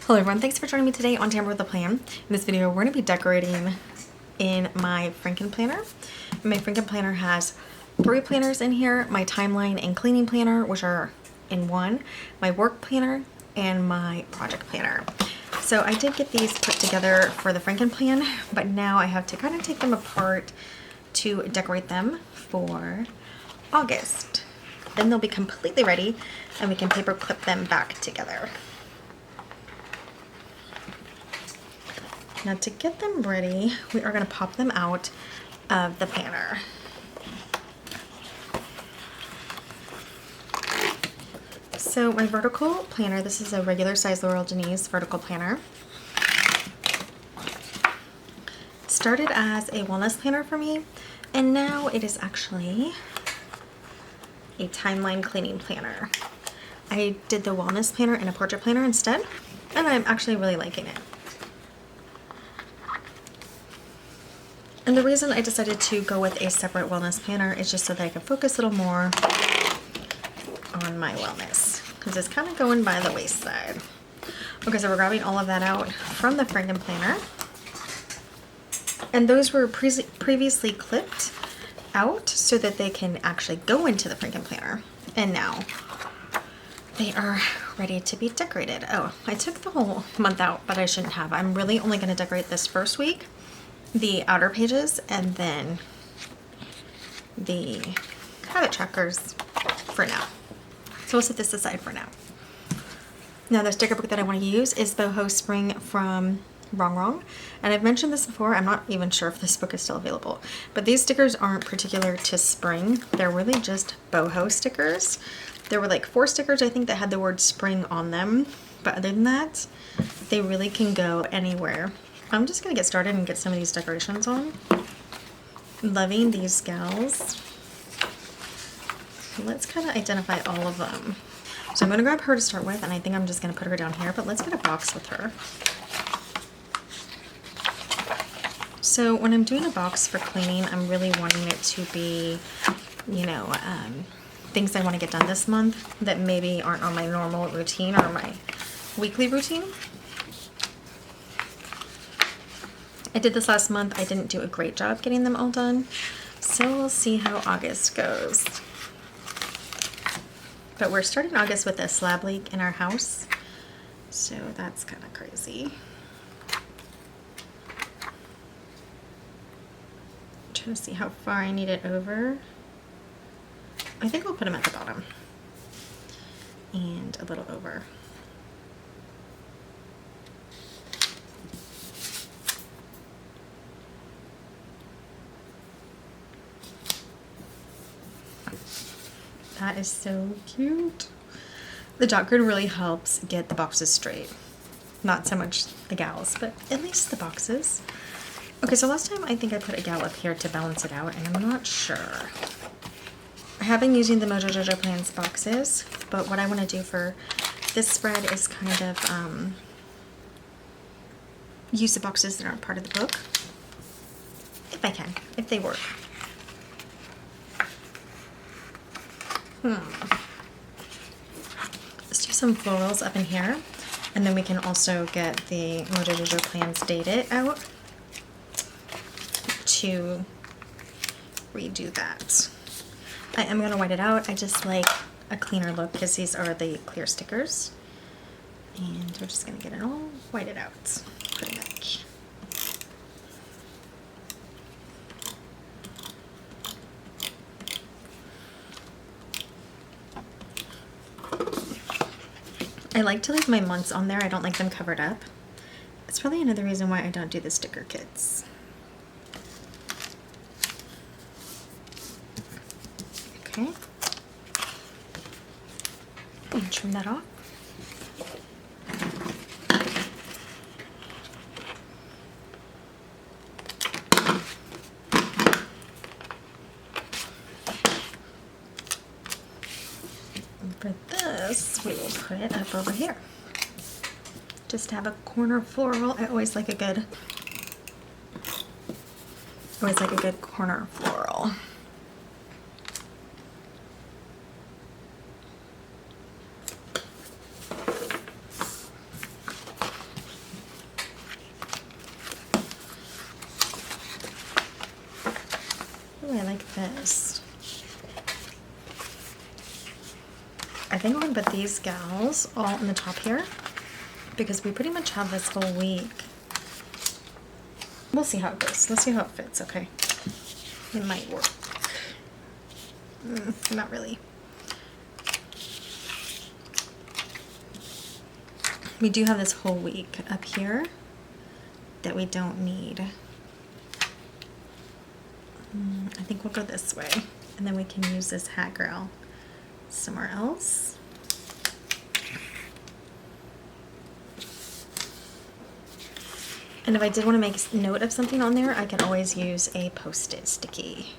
Hello everyone, thanks for joining me today on Tamper with a Plan. In this video, we're going to be decorating in my Franken planner. My Franken planner has 3 planners in here, my timeline and cleaning planner, which are in one, my work planner, and my project planner. So I did get these put together for the Franken plan, but now I have to kind of take them apart to decorate them for August. Then they'll be completely ready and we can paper clip them back together. Now to get them ready, we are going to pop them out of the planner. So my vertical planner, this is a regular size Laurel Denise vertical planner. It started as a wellness planner for me, and now it is actually a timeline cleaning planner. I did the wellness planner and a portrait planner instead, and I'm actually really liking it. And the reason I decided to go with a separate wellness planner is just so that I can focus a little more on my wellness, because it's kind of going by the wayside. Okay, so we're grabbing all of that out from the Franken planner. And those were previously clipped out so that they can actually go into the Franken planner. And now they are ready to be decorated. Oh, I took the whole month out, but I shouldn't have. I'm really only going to decorate this first week, the outer pages, and then the habit trackers for now. So we'll set this aside for now. Now the sticker book that I want to use is Boho Spring from Rongrong. And I've mentioned this before, I'm not even sure if this book is still available. But these stickers aren't particular to spring. They're really just boho stickers. There were like 4 stickers I think that had the word spring on them. But other than that, they really can go anywhere. I'm just going to get started and get some of these decorations on. Loving these gals. Let's kind of identify all of them. So I'm going to grab her to start with, and I think I'm just going to put her down here, but let's get a box with her. So when I'm doing a box for cleaning, I'm really wanting it to be, you know, things I want to get done this month that maybe aren't on my normal routine or my weekly routine. I did this last month. I didn't do a great job getting them all done. So we'll see how August goes. But we're starting August with a slab leak in our house. So that's kind of crazy. I'm trying to see how far I need it over. I think we'll put them at the bottom. And a little over. That is so cute. The dot grid really helps get the boxes straight. Not so much the gals, but at least the boxes. Okay, so last time I think I put a gal up here to balance it out, and I'm not sure. I have been using the Mojo Jojo Plans boxes, but what I want to do for this spread is kind of use the boxes that aren't part of the book. If I can, if they work. Let's do some florals up in here, and then we can also get the Mojo Jojo Plans dated out to redo that. I am going to white it out. I just like a cleaner look because these are the clear stickers, and we're just going to get it all whited out pretty much. I like to leave my months on there. I don't like them covered up. It's probably another reason why I don't do the sticker kits. Okay. And trim that off. For this, we will put it up over here. Just to have a corner floral. I always like a good corner floral. this. I think I'm gonna put these gals all in the top here because we pretty much have this whole week. We'll see how it goes. Let's see how it fits, okay? It might work. Not really. We do have this whole week up here that we don't need. I think we'll go this way, and then we can use this hat girl somewhere else. And if I did want to make a note of something on there, I can always use a Post-it sticky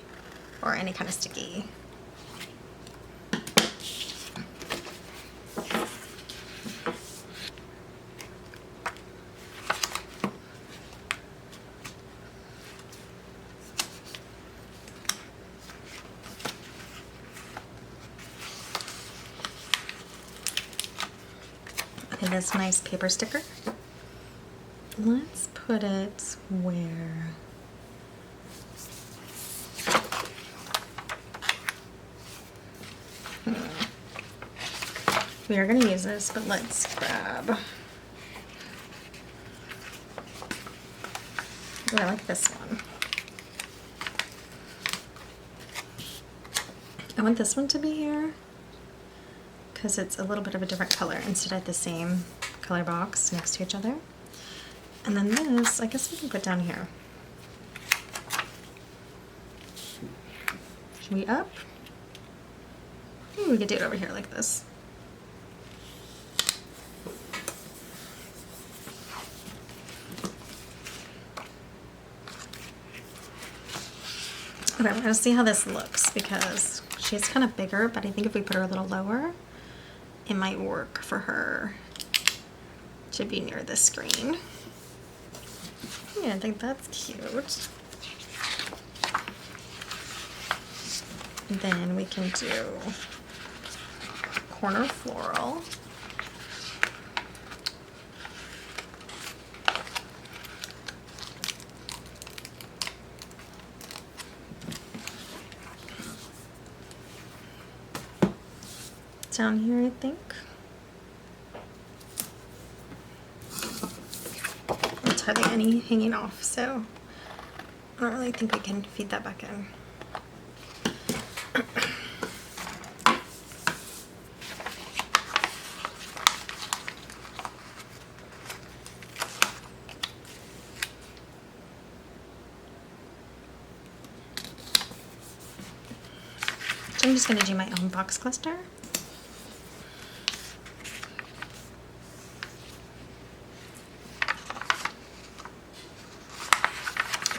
or any kind of sticky. Okay, this nice paper sticker. Let's put it where? We are going to use this, but let's grab. Oh, I like this one. I want this one to be here because it's a little bit of a different color instead of the same color box next to each other. And then this, I guess we can put down here. Should we up? We could do it over here like this. Okay, we're gonna see how this looks because she's kind of bigger, but I think if we put her a little lower, it might work for her to be near the screen. Yeah, I think that's cute. And then we can do corner floral. Down here, I think. There's hardly any hanging off, so I don't really think we can feed that back in. So I'm just going to do my own box cluster.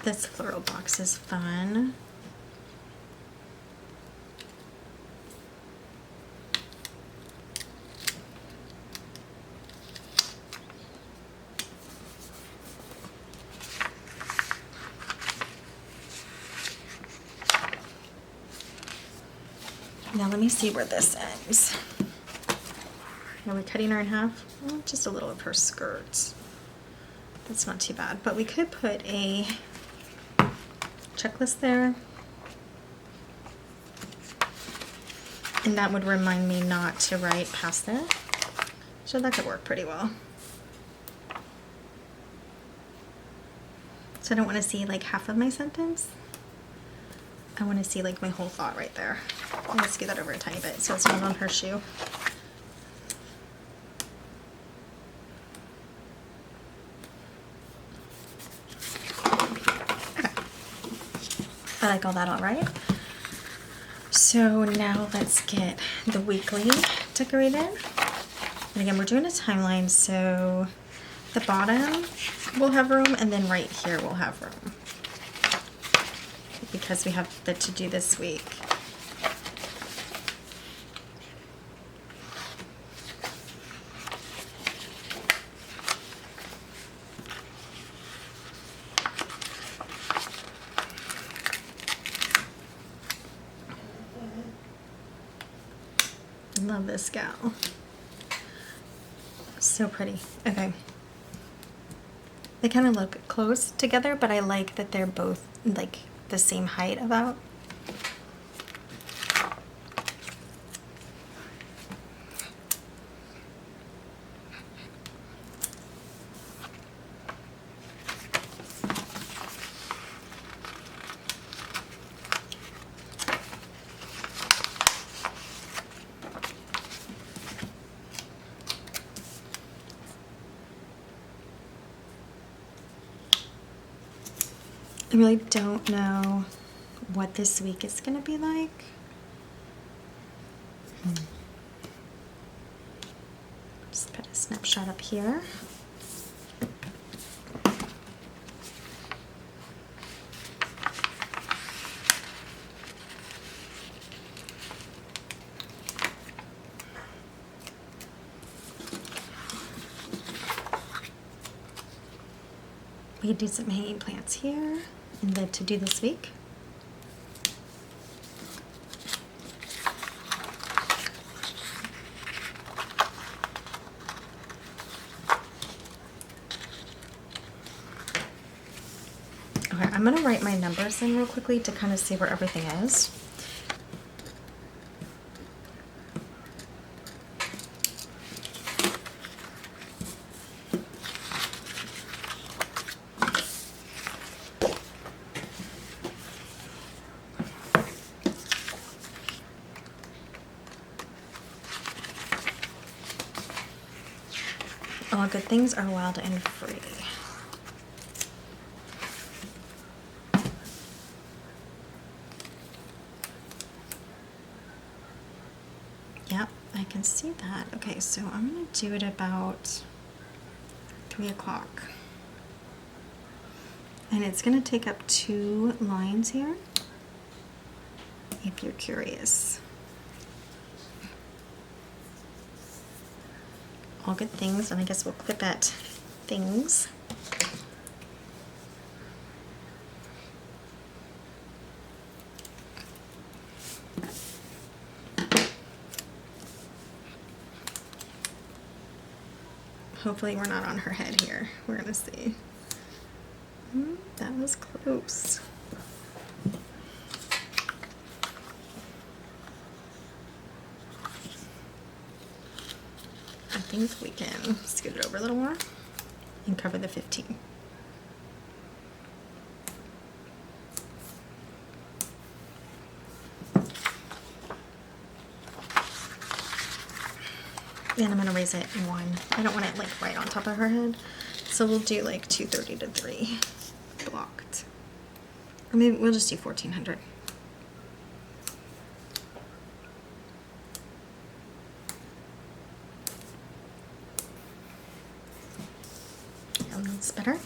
This floral box is fun. Now let me see where this ends. Are we cutting her in half? Oh, just a little of her skirt. That's not too bad, but we could put a checklist there, and that would remind me not to write past it, so that could work pretty well. So I don't want to see like half of my sentence. I want to see like my whole thought right there. I'm going to scoot that over a tiny bit so it's not on her shoe. I like all that all right. So now let's get the weekly decorated. And again, we're doing a timeline, so the bottom will have room, and then right here will have room. Because we have the to-do this week. Love this gal. So pretty. Okay. They kind of look close together, but I like that they're both like the same height about. I really don't know what this week is going to be like. Just put a snapshot up here. We could do some hanging plants here and the to do this week. Okay, I'm gonna write my numbers in real quickly to kind of see where everything is. All good things are wild and free. Yep, I can see that. Okay, so I'm gonna do it about 3 o'clock. And it's gonna take up 2 lines here, if you're curious. All good things, and I guess we'll clip at things. Hopefully we're not on her head here. We're gonna see. That was close. I think we can scoot it over a little more and cover the 15. And I'm gonna raise it 1. I don't want it like right on top of her head. So we'll do like 230 to 3 blocked. Or maybe we'll just do 1400. That's better.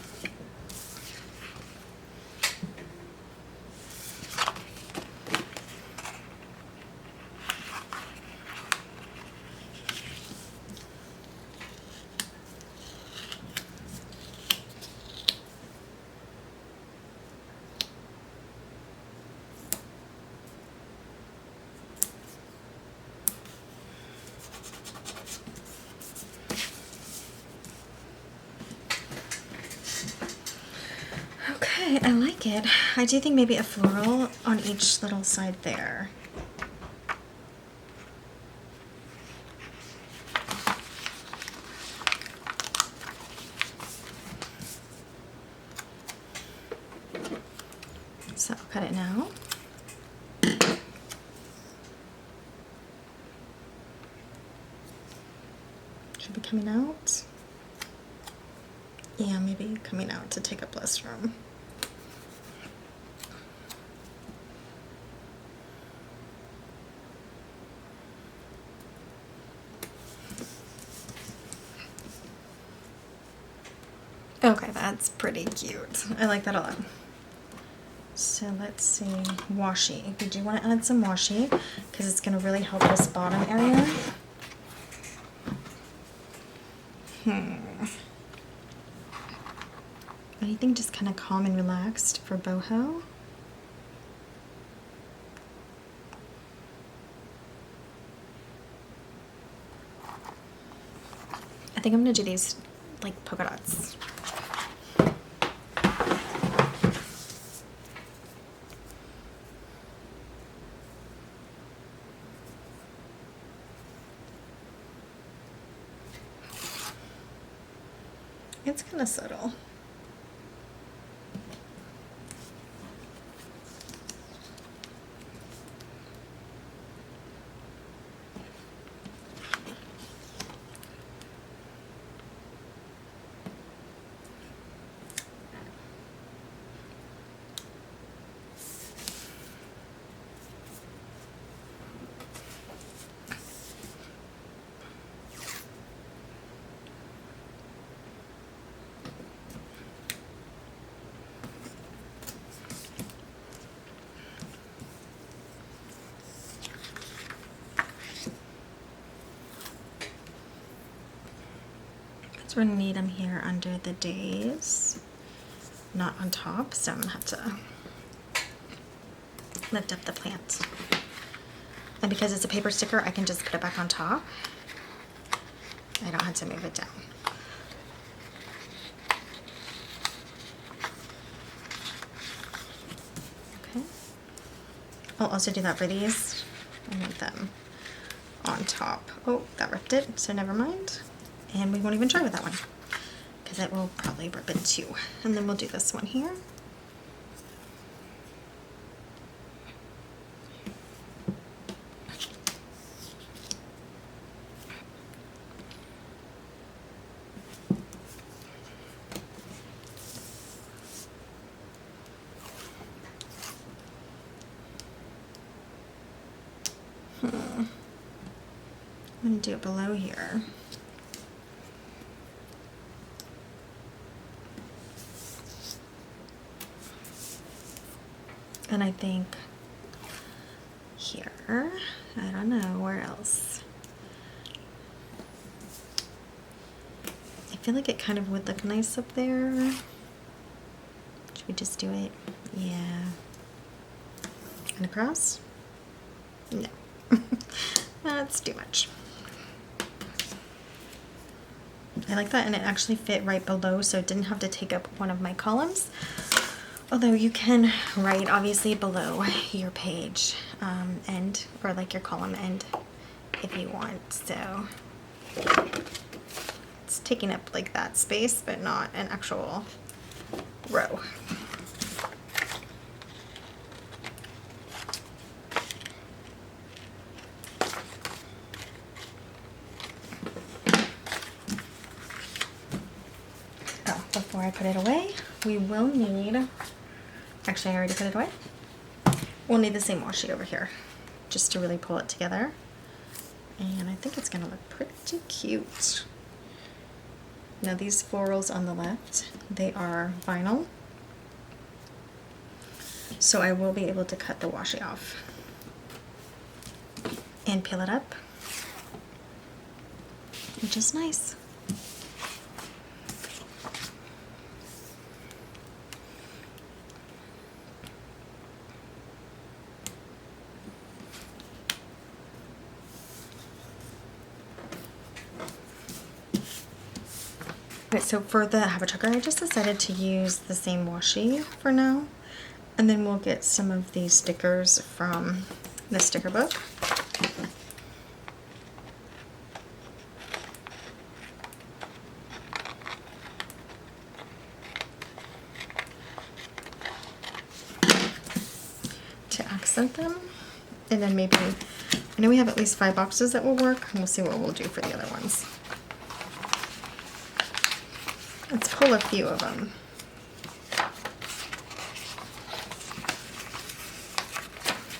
Okay, I like it. I do think maybe a floral on each little side there. So I'll cut it now. Should be coming out. Yeah, maybe coming out to take up less room. Okay, that's pretty cute. I like that a lot. So let's see, washi. We do want to add some washi because it's going to really help this bottom area. Anything just kind of calm and relaxed for boho? I think I'm going to do these like polka dots. It's kind of subtle. So we're gonna need them here under the days, not on top, so I'm gonna have to lift up the plant. And because it's a paper sticker, I can just put it back on top. I don't have to move it down. Okay. I'll also do that for these. I need them on top. Oh, that ripped it, so never mind. And we won't even try with that one because it will probably rip it too. And then we'll do this one here. I'm going to do it below here. And I think here, I don't know, where else? I feel like it kind of would look nice up there. Should we just do it? Yeah. And across? No. That's too much. I like that, and it actually fit right below, so it didn't have to take up one of my columns. Although you can write obviously below your page end, or like your column end if you want. So it's taking up like that space, but not an actual row. Oh, before I put it away, we will need, actually I already put it away. We'll need the same washi over here just to really pull it together. And I think it's gonna look pretty cute. Now these florals on the left, they are vinyl. So I will be able to cut the washi off and peel it up, which is nice. Okay, so for the habit tracker, I just decided to use the same washi for now. And then we'll get some of these stickers from the sticker book. To accent them. And then maybe, I know we have at least 5 boxes that will work, and we'll see what we'll do for the other ones. Let's pull a few of them.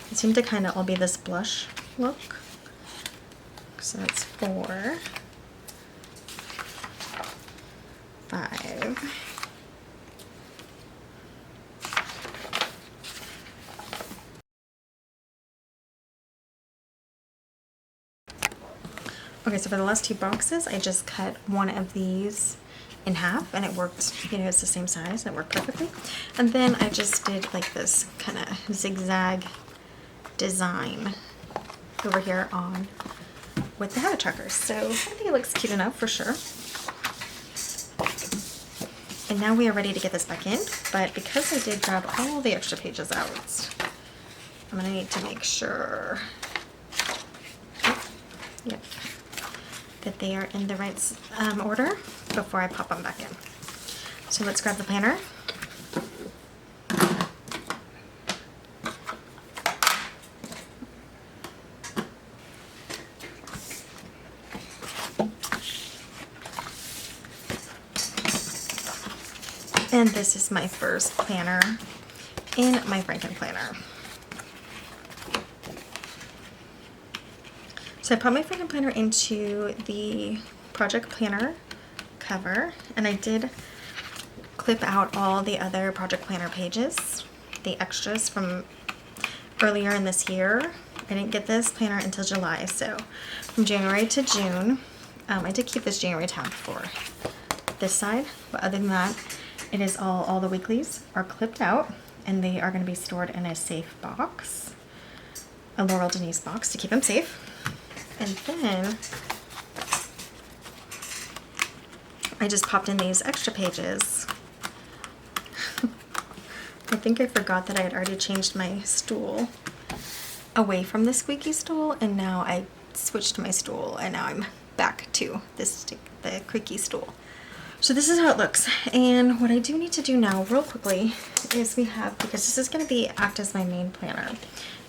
They seem to kind of all be this blush look. So that's 4, 5. Okay, so for the last 2 boxes, I just cut one of these in half, and it worked, you know, it's the same size, and it worked perfectly. And then I just did like this kind of zigzag design over here on with the habit trackers. So I think it looks cute enough for sure. And now we are ready to get this back in, but because I did grab all the extra pages out, I'm gonna need to make sure, yep, that they are in the right order before I pop them back in. So let's grab the planner. And this is my first planner in my Franken planner. So I put my Franken planner into the project planner cover, and I did clip out all the other project planner pages, the extras from earlier in this year. I didn't get this planner until July, so from January to June. I did keep this January tab for this side, but other than that, it is all the weeklies are clipped out, and they are going to be stored in a safe box, a Laurel Denise box to keep them safe. And then I just popped in these extra pages. I think I forgot that I had already changed my stool away from the squeaky stool, and now I switched my stool, and now I'm back to the creaky stool. So this is how it looks. And what I do need to do now real quickly is we have, because this is going to act as my main planner,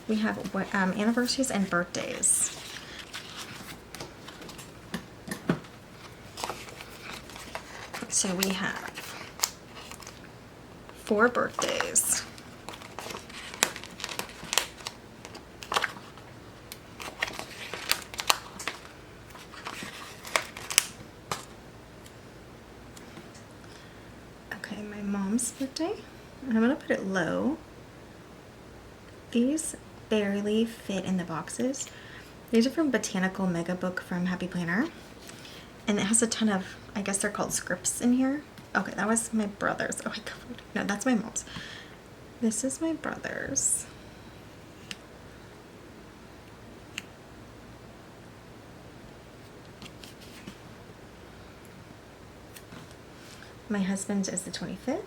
we have anniversaries and birthdays. So we have 4 birthdays. Okay, my mom's birthday. I'm gonna put it low. These barely fit in the boxes. These are from Botanical Mega Book from Happy Planner. And it has a ton of, I guess they're called scripts in here. Okay, that was my brother's. Oh, I covered. No, that's my mom's. This is my brother's. My husband's is the 25th.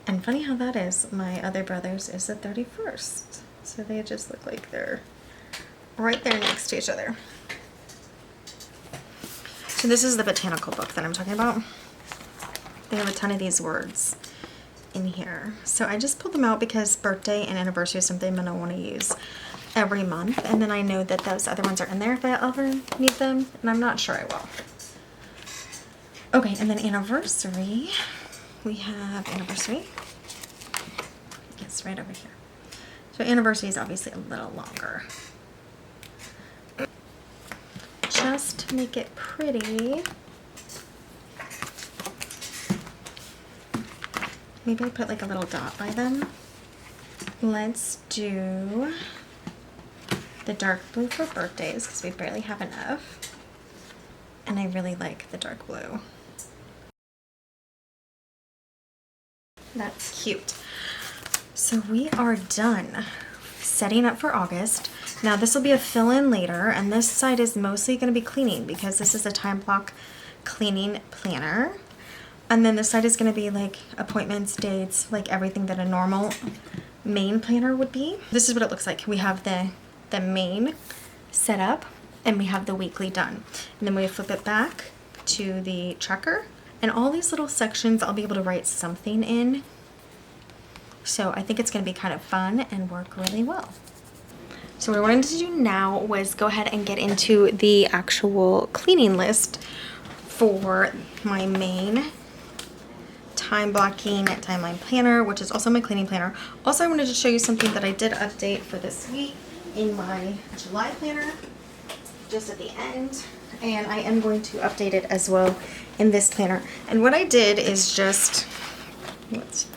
And funny how that is, my other brother's is the 31st. So they just look like they're right there next to each other. So this is the botanical book that I'm talking about. They have a ton of these words in here. So I just pulled them out because birthday and anniversary is something I'm going to want to use every month. And then I know that those other ones are in there if I ever need them. And I'm not sure I will. Okay, and then anniversary. We have anniversary. It's right over here. So anniversary is obviously a little longer. Just to make it pretty, maybe I put like a little dot by them. Let's do the dark blue for birthdays because we barely have enough. And I really like the dark blue. That's cute. So we are done setting up for August. Now this will be a fill-in later, and this side is mostly going to be cleaning because this is a Timeblock cleaning planner. And then this side is going to be like appointments, dates, like everything that a normal main planner would be. This is what it looks like. We have the main set up, and we have the weekly done. And then we flip it back to the tracker, and all these little sections I'll be able to write something in. So I think it's going to be kind of fun and work really well. So what I wanted to do now was go ahead and get into the actual cleaning list for my main time blocking timeline planner, which is also my cleaning planner. Also, I wanted to show you something that I did update for this week in my July planner, just at the end. And I am going to update it as well in this planner. And what I did is just, it's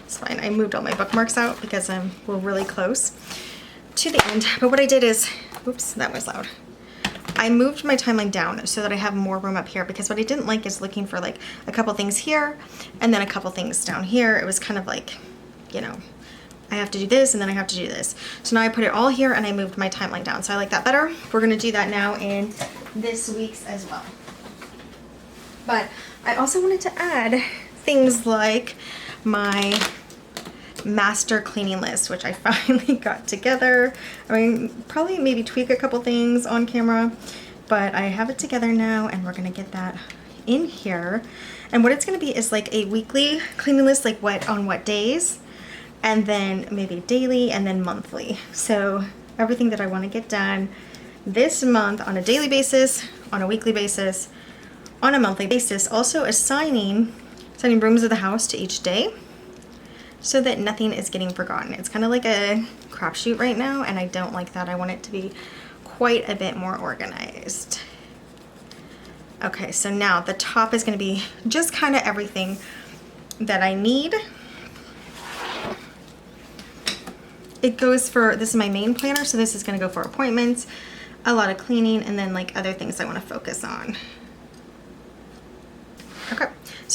fine, I moved all my bookmarks out because we're really close to the end. But what I did is, oops, that was loud. I moved my timeline down so that I have more room up here, because what I didn't like is looking for like a couple things here and then a couple things down here. It was kind of like, you know, I have to do this and then I have to do this. So now I put it all here and I moved my timeline down. So I like that better. We're going to do that now in this week's as well. But I also wanted to add things like my master cleaning list, which I finally got together. I mean, probably maybe tweak a couple things on camera, but I have it together now, and we're gonna get that in here. And what it's gonna be is like a weekly cleaning list, like what days, and then maybe daily, and then monthly. So everything that I want to get done this month on a daily basis, on a weekly basis, on a monthly basis. Also assigning rooms of the house to each day, so that nothing is getting forgotten. It's kind of like a crapshoot right now, and I don't like that. I want it to be quite a bit more organized. Okay, so now the top is going to be just kind of everything that I need. It goes for, this is my main planner, so this is going to go for appointments, a lot of cleaning, and then like other things I want to focus on.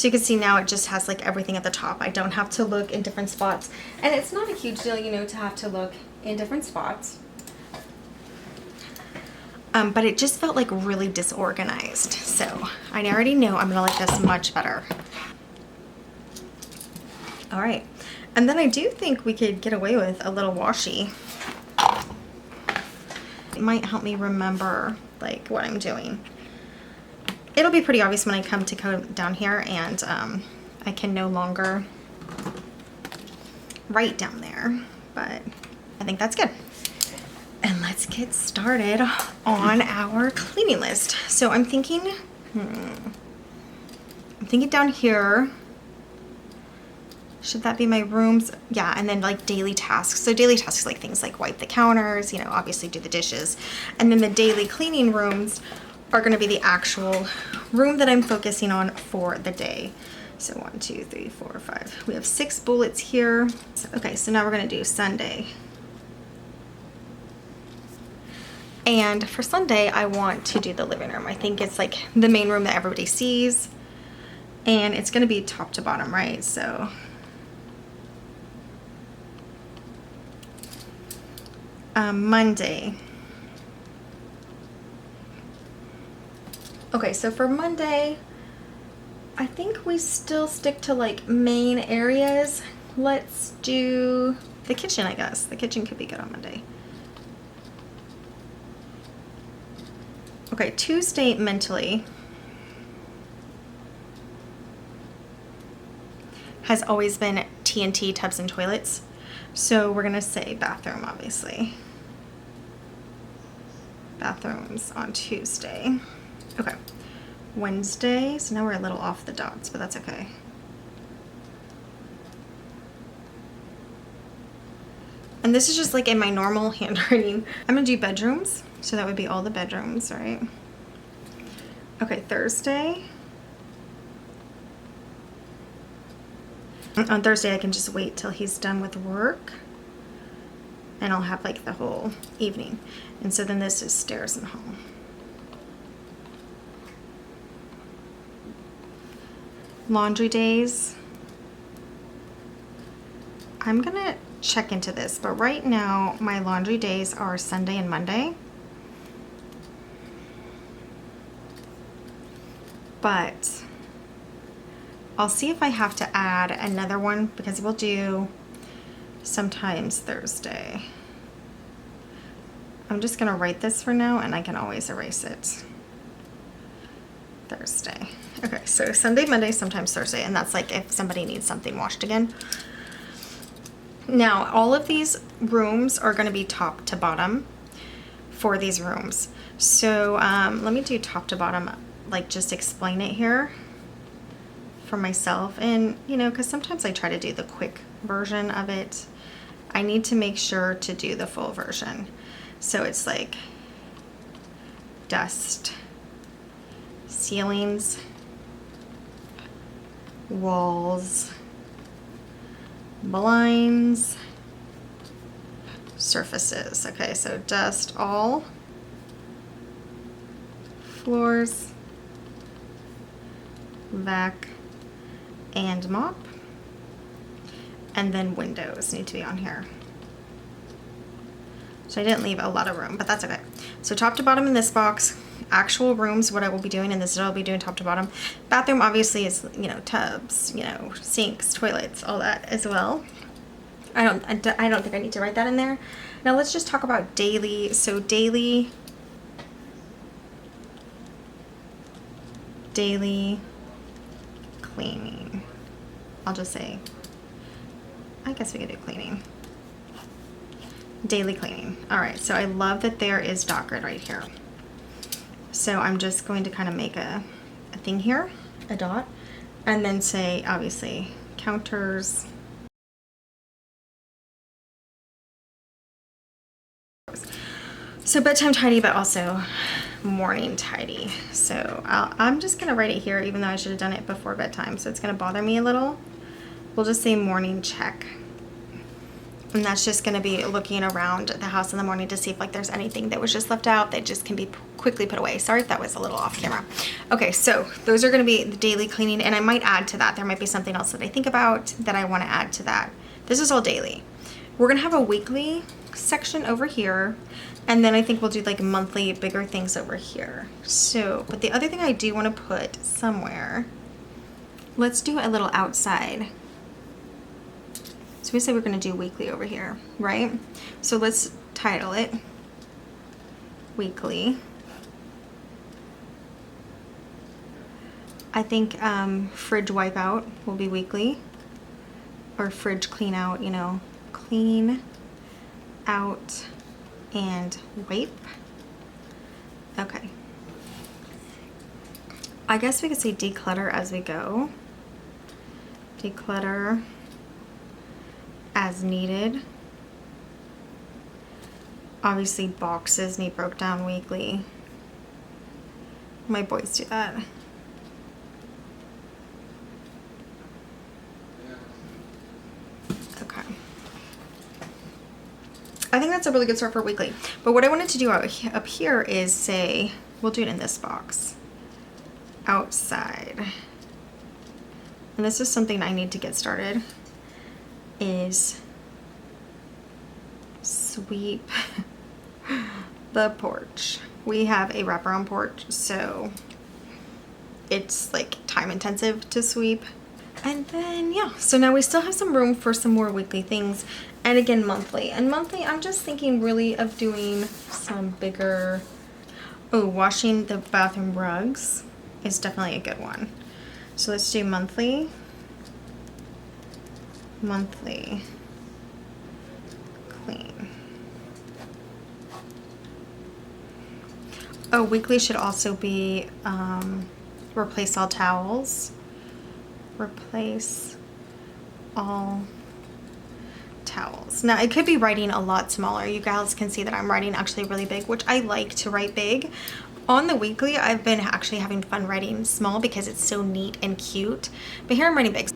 So you can see now it just has like everything at the top. I don't have to look in different spots. And it's not a huge deal, you know, to have to look in different spots. But it just felt like really disorganized. So I already know I'm gonna like this much better. All right, and then I do think we could get away with a little washi. It might help me remember like what I'm doing. It'll be pretty obvious when I come to go down here and I can no longer write down there, but I think that's good. And let's get started on our cleaning list. So I'm thinking down here, should that be my rooms? Yeah, and then like daily tasks. So daily tasks like things like wipe the counters, you know, obviously do the dishes. And then the daily cleaning rooms are gonna be the actual room that I'm focusing on for the day. So 1, 2, 3, 4, 5. We have 6 bullets here. Okay, so now we're gonna do Sunday. And for Sunday, I want to do the living room. I think it's like the main room that everybody sees. And it's gonna be top to bottom, right? So Monday. Okay, so for Monday, I think we still stick to like main areas. Let's do the kitchen, I guess. The kitchen could be good on Monday. Okay, Tuesday mentally has always been TNT, tubs and toilets. So we're gonna say bathroom, obviously. Bathrooms on Tuesday. Okay, Wednesday, so now we're a little off the dots, but that's okay. And this is just like in my normal handwriting. I'm gonna do bedrooms, so that would be all the bedrooms, right? Okay, Thursday. On Thursday, I can just wait till he's done with work, and I'll have like the whole evening. And so then this is stairs and hall. Laundry days. I'm gonna check into this, but right now my laundry days are Sunday and Monday. But I'll see if I have to add another one because we'll do sometimes Thursday. I'm just gonna write this for now and I can always erase it. Thursday. Okay, so Sunday, Monday, sometimes Thursday, and that's like if somebody needs something washed again. Now, all of these rooms are gonna be top to bottom for these rooms. So let me do top to bottom, like just explain it here for myself. And you know, because sometimes I try to do the quick version of it. I need to make sure to do the full version. So it's like dust, ceilings, walls, blinds, surfaces. Okay, so dust all, floors, vac, and mop, and then windows need to be on here. So I didn't leave a lot of room, but that's okay. So top to bottom in this box, actual rooms, what I will be doing, and this is what I'll be doing top to bottom. Bathroom obviously is, you know, tubs, you know, sinks, toilets, all that as well. I don't think I need to write that in there. Now let's just talk about daily. So daily cleaning. I'll just say, I guess we could do cleaning. Daily cleaning. All right, so I love that there is dot grid right here. So I'm just going to kind of make a thing here, a dot, and then say, obviously, counters. So bedtime tidy, but also morning tidy. So I'm just gonna write it here, even though I should have done it before bedtime. So it's gonna bother me a little. We'll just say morning check. And that's just going to be looking around the house in the morning to see if like there's anything that was just left out that just can be quickly put away. Sorry if that was a little off camera. Okay, so those are going to be the daily cleaning, and I might add to that. There might be something else that I think about that I want to add to that. This is all daily. We're going to have a weekly section over here, and then I think we'll do like monthly bigger things over here. So, but the other thing I do want to put somewhere, let's do a little outside. So we said we're going to do weekly over here, right? So let's title it weekly. I think fridge wipeout will be weekly, or fridge clean out, you know, clean out and wipe. Okay. I guess we could say declutter as we go. Declutter as needed. Obviously boxes need broke down weekly. My boys do that. Okay. I think that's a really good start for weekly. But what I wanted to do up here is say, we'll do it in this box. Outside. And this is something I need to get started, is sweep the porch. We have a wraparound porch, so it's like time intensive to sweep. And then, yeah, so now we still have some room for some more weekly things, and again monthly. And monthly, I'm just thinking really of doing some bigger, washing the bathroom rugs is definitely a good one. So let's do monthly clean. Oh, weekly should also be replace all towels. Replace all towels. Now it could be writing a lot smaller. You guys can see that I'm writing actually really big, which I like to write big. On the weekly, I've been actually having fun writing small because it's so neat and cute. But here I'm writing big.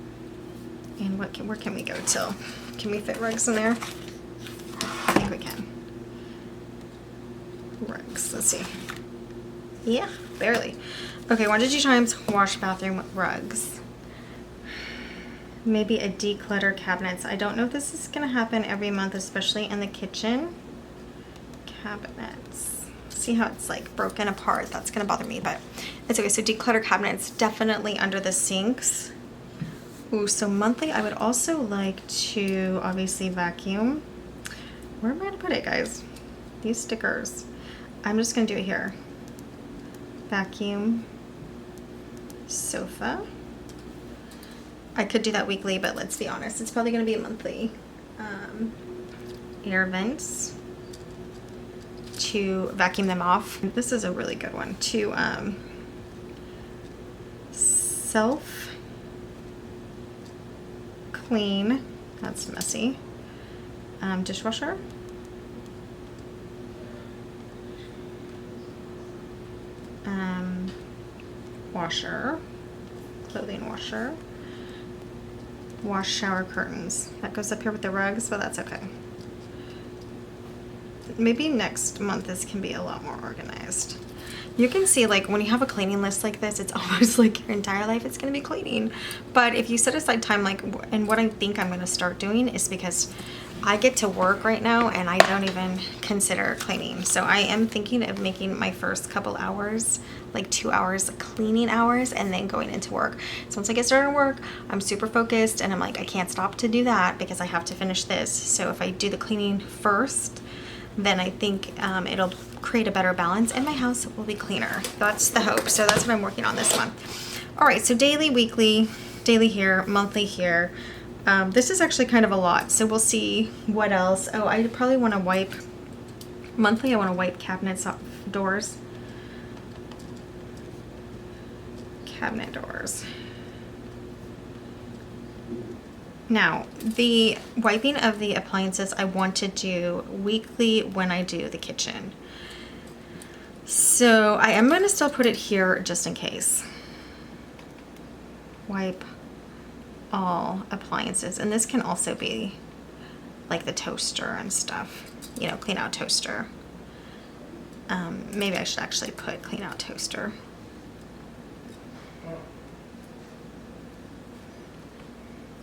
And where can we go till? Can we fit rugs in there? I think we can. Rugs, let's see. Yeah, barely. Okay, 1 to 2 times wash bathroom rugs. Maybe a declutter cabinets. I don't know if this is gonna happen every month, especially in the kitchen. Cabinets. See how it's like broken apart? That's gonna bother me, but it's okay. So declutter cabinets, definitely under the sinks. Ooh, so monthly, I would also like to obviously vacuum. Where am I gonna put it, guys? These stickers. I'm just gonna do it here. Vacuum sofa. I could do that weekly, but let's be honest, it's probably gonna be a monthly. Air vents, to vacuum them off. This is a really good one. To self clean, that's messy. Dishwasher. Washer, clothing washer. Wash shower curtains. That goes up here with the rugs, but that's okay. Maybe next month this can be a lot more organized. You can see, like, when you have a cleaning list like this, it's almost like your entire life it's gonna be cleaning. But if you set aside time, like, and what I think I'm gonna start doing is, because I get to work right now and I don't even consider cleaning. So I am thinking of making my first couple hours, like 2 hours cleaning hours, and then going into work. So once I get started at work, I'm super focused and I'm like, I can't stop to do that because I have to finish this. So if I do the cleaning first, then I think it'll create a better balance and my house will be cleaner. That's the hope. So that's what I'm working on this month. All right, so daily, weekly, daily here, monthly here. This is actually kind of a lot, so we'll see what else. Oh, I probably want to wipe, monthly I want to wipe cabinets off, doors. Cabinet doors. Now, the wiping of the appliances I want to do weekly when I do the kitchen. So I am going to still put it here just in case. Wipe all appliances, and this can also be like the toaster and stuff. You know, clean out toaster. Maybe I should actually put clean out toaster.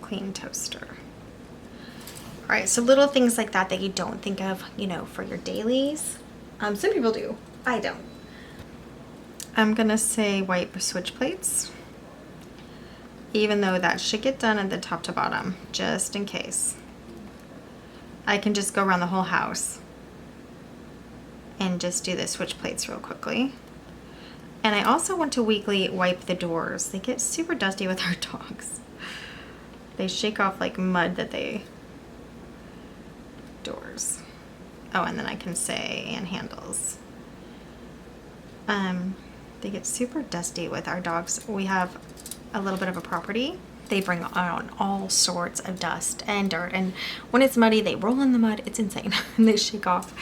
Clean toaster. All right, so little things like that that you don't think of, you know, for your dailies. Some people do. I don't. I'm gonna say wipe switch plates, even though that should get done at the top to bottom, just in case. I can just go around the whole house and just do the switch plates real quickly. And I also want to weekly wipe the doors. They get super dusty with our dogs. They shake off like mud that they... Doors. Oh, and then I can say and handles. They get super dusty with our dogs. We have a little bit of a property. They bring on all sorts of dust and dirt, and when it's muddy, they roll in the mud. It's insane. And they shake off,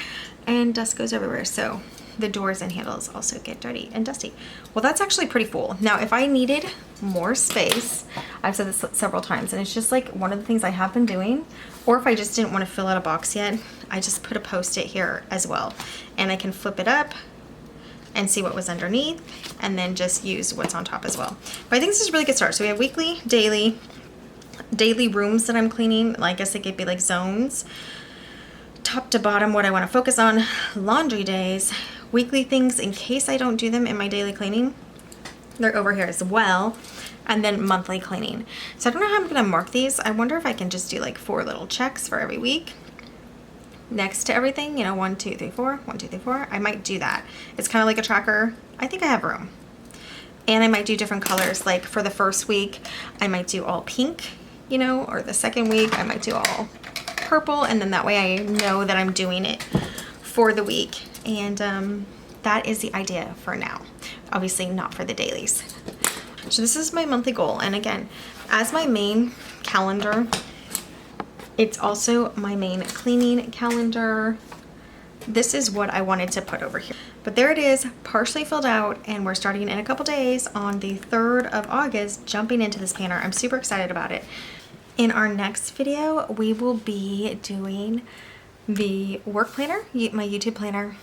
and dust goes everywhere. So the doors and handles also get dirty and dusty. Well, that's actually pretty full. Now, if I needed more space, I've said this several times, and it's just like one of the things I have been doing, or if I just didn't want to fill out a box yet, I just put a Post-it here as well, and I can flip it up and see what was underneath, and then just use what's on top as well. But I think this is a really good start. So we have weekly, daily rooms that I'm cleaning. I guess it could be like zones. Top to bottom, what I want to focus on. Laundry days, weekly things in case I don't do them in my daily cleaning. They're over here as well. And then monthly cleaning. So I don't know how I'm going to mark these. I wonder if I can just do like 4 little checks for every week next to everything, you know, 1, 2, 3, 4, 1, 2, 3, 4. I might do that. It's kind of like a tracker. I think I have room. And I might do different colors. Like for the first week, I might do all pink, you know, or the second week, I might do all purple. And then that way I know that I'm doing it for the week. And that is the idea for now. Obviously not for the dailies. So this is my monthly goal. And again, as my main calendar, it's also my main cleaning calendar. This is what I wanted to put over here. But there it is, partially filled out, and we're starting in a couple days on the 3rd of August, jumping into this planner. I'm super excited about it. In our next video, we will be doing the work planner, my YouTube planner,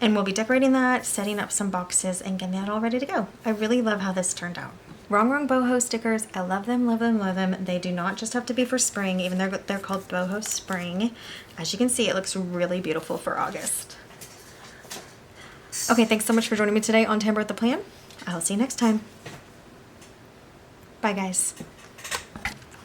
and we'll be decorating that, setting up some boxes, and getting that all ready to go. I really love how this turned out. Rongrong BOHO stickers, I love them, love them, love them. They do not just have to be for spring, even though they're called BOHO Spring. As you can see, it looks really beautiful for August. Okay, thanks so much for joining me today on Timber with the Plan. I'll see you next time. Bye, guys.